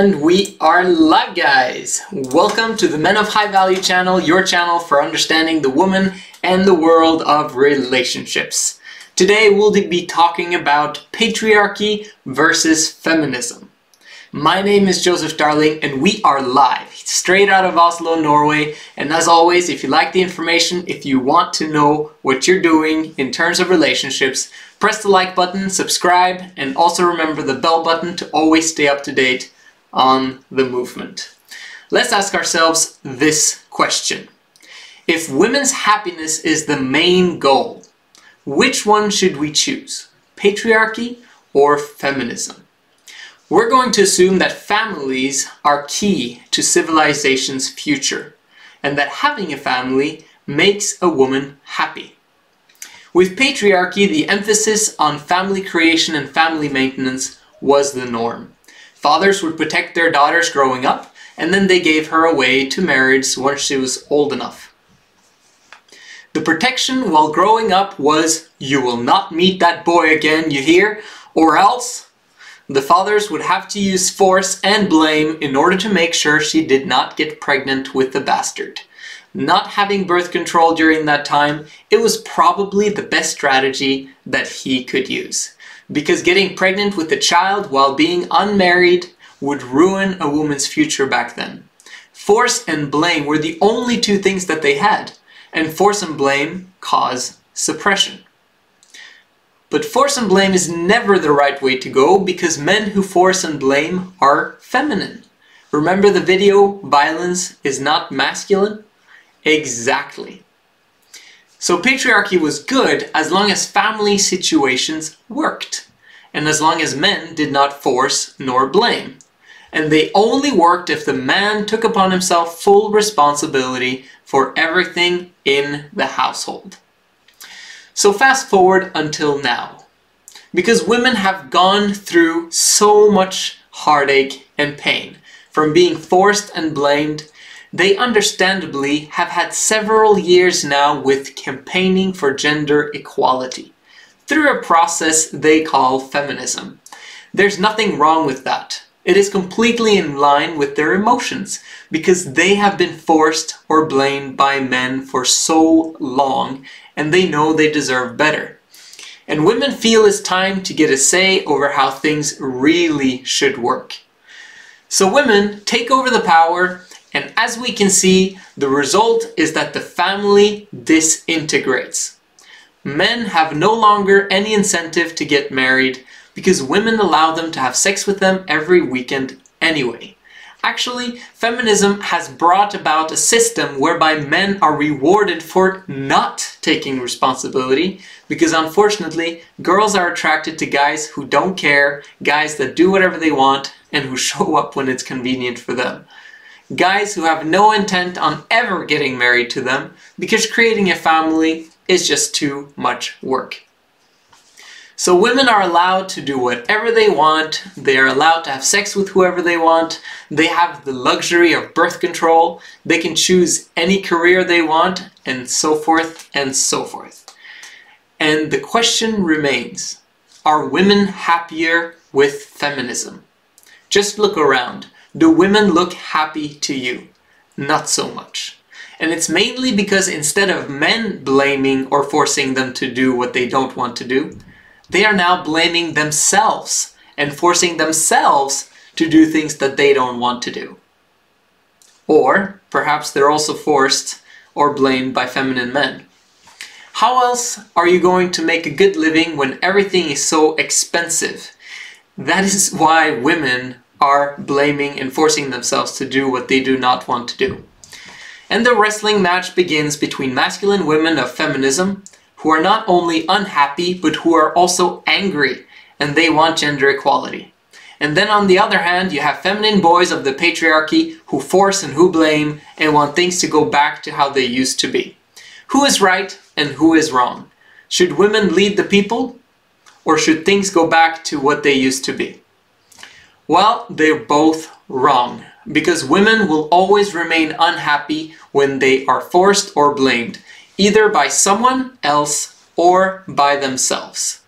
And we are live, guys! Welcome to the Men of High Value channel, your channel for understanding the woman and the world of relationships. Today we'll be talking about patriarchy versus feminism. My name is Joseph Darling and we are live, straight out of Oslo, Norway. And as always, if you like the information, if you want to know what you're doing in terms of relationships, press the like button, subscribe, and also remember the bell button to always stay up to date on the movement. Let's ask ourselves this question. If women's happiness is the main goal, which one should we choose? Patriarchy or feminism? We're going to assume that families are key to civilization's future, and that having a family makes a woman happy. With patriarchy, the emphasis on family creation and family maintenance was the norm. Fathers would protect their daughters growing up, and then they gave her away to marriage once she was old enough. The protection while growing up was, you will not meet that boy again, you hear? Or else the fathers would have to use force and blame in order to make sure she did not get pregnant with the bastard. Not having birth control during that time, it was probably the best strategy that he could use. Because getting pregnant with a child while being unmarried would ruin a woman's future back then. Force and blame were the only two things that they had, and force and blame cause suppression. But force and blame is never the right way to go, because men who force and blame are feminine. Remember the video, violence is not masculine? Exactly. So patriarchy was good as long as family situations worked, and as long as men did not force nor blame. And they only worked if the man took upon himself full responsibility for everything in the household. So fast forward until now. Because women have gone through so much heartache and pain from being forced and blamed, they understandably have had several years now with campaigning for gender equality through a process they call feminism. There's nothing wrong with that. It is completely in line with their emotions because they have been forced or blamed by men for so long and they know they deserve better. And women feel it's time to get a say over how things really should work. So women take over the power, and as we can see, the result is that the family disintegrates. Men have no longer any incentive to get married because women allow them to have sex with them every weekend anyway. Actually, feminism has brought about a system whereby men are rewarded for not taking responsibility because unfortunately, girls are attracted to guys who don't care, guys that do whatever they want, and who show up when it's convenient for them. Guys who have no intent on ever getting married to them because creating a family is just too much work. So women are allowed to do whatever they want, they are allowed to have sex with whoever they want, they have the luxury of birth control, they can choose any career they want, and so forth and so forth. And the question remains, are women happier with feminism? Just look around. Do women look happy to you? Not so much. And it's mainly because instead of men blaming or forcing them to do what they don't want to do, they are now blaming themselves and forcing themselves to do things that they don't want to do. Or perhaps they're also forced or blamed by feminine men. How else are you going to make a good living when everything is so expensive? That is why women are blaming and forcing themselves to do what they do not want to do. And the wrestling match begins between masculine women of feminism who are not only unhappy but who are also angry and they want gender equality. And then on the other hand you have feminine boys of the patriarchy who force and who blame and want things to go back to how they used to be. Who is right and who is wrong? Should women lead the people or should things go back to what they used to be? Well, they're both wrong, because women will always remain unhappy when they are forced or blamed, either by someone else or by themselves.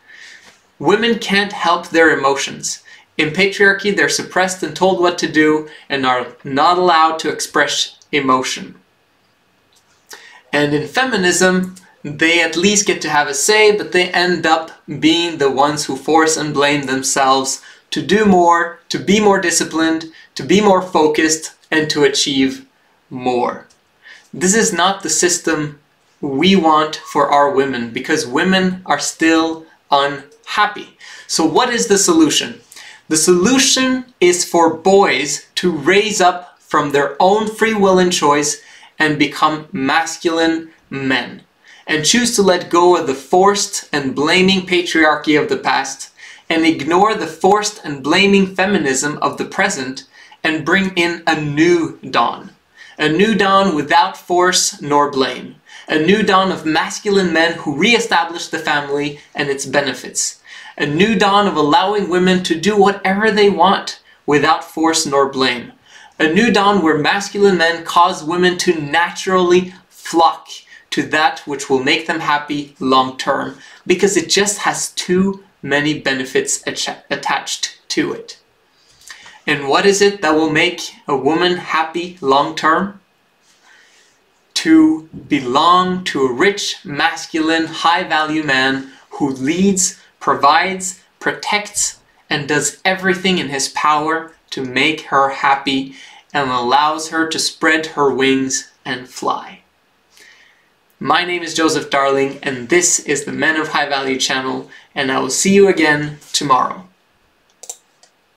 Women can't help their emotions. In patriarchy, they're suppressed and told what to do and are not allowed to express emotion. And in feminism, they at least get to have a say, but they end up being the ones who force and blame themselves to do more, to be more disciplined, to be more focused, and to achieve more. This is not the system we want for our women, because women are still unhappy. So what is the solution? The solution is for boys to raise up from their own free will and choice and become masculine men, and choose to let go of the forced and blaming patriarchy of the past, and ignore the forced and blaming feminism of the present, and bring in a new dawn. A new dawn without force nor blame. A new dawn of masculine men who re-establish the family and its benefits. A new dawn of allowing women to do whatever they want without force nor blame. A new dawn where masculine men cause women to naturally flock to that which will make them happy long term, because it just has too many benefits attached to it. And what is it that will make a woman happy long term? To belong to a rich, masculine, high-value man who leads, provides, protects, and does everything in his power to make her happy and allows her to spread her wings and fly. My name is Joseph Darling, and this is the Men of High Value channel, and I will see you again tomorrow.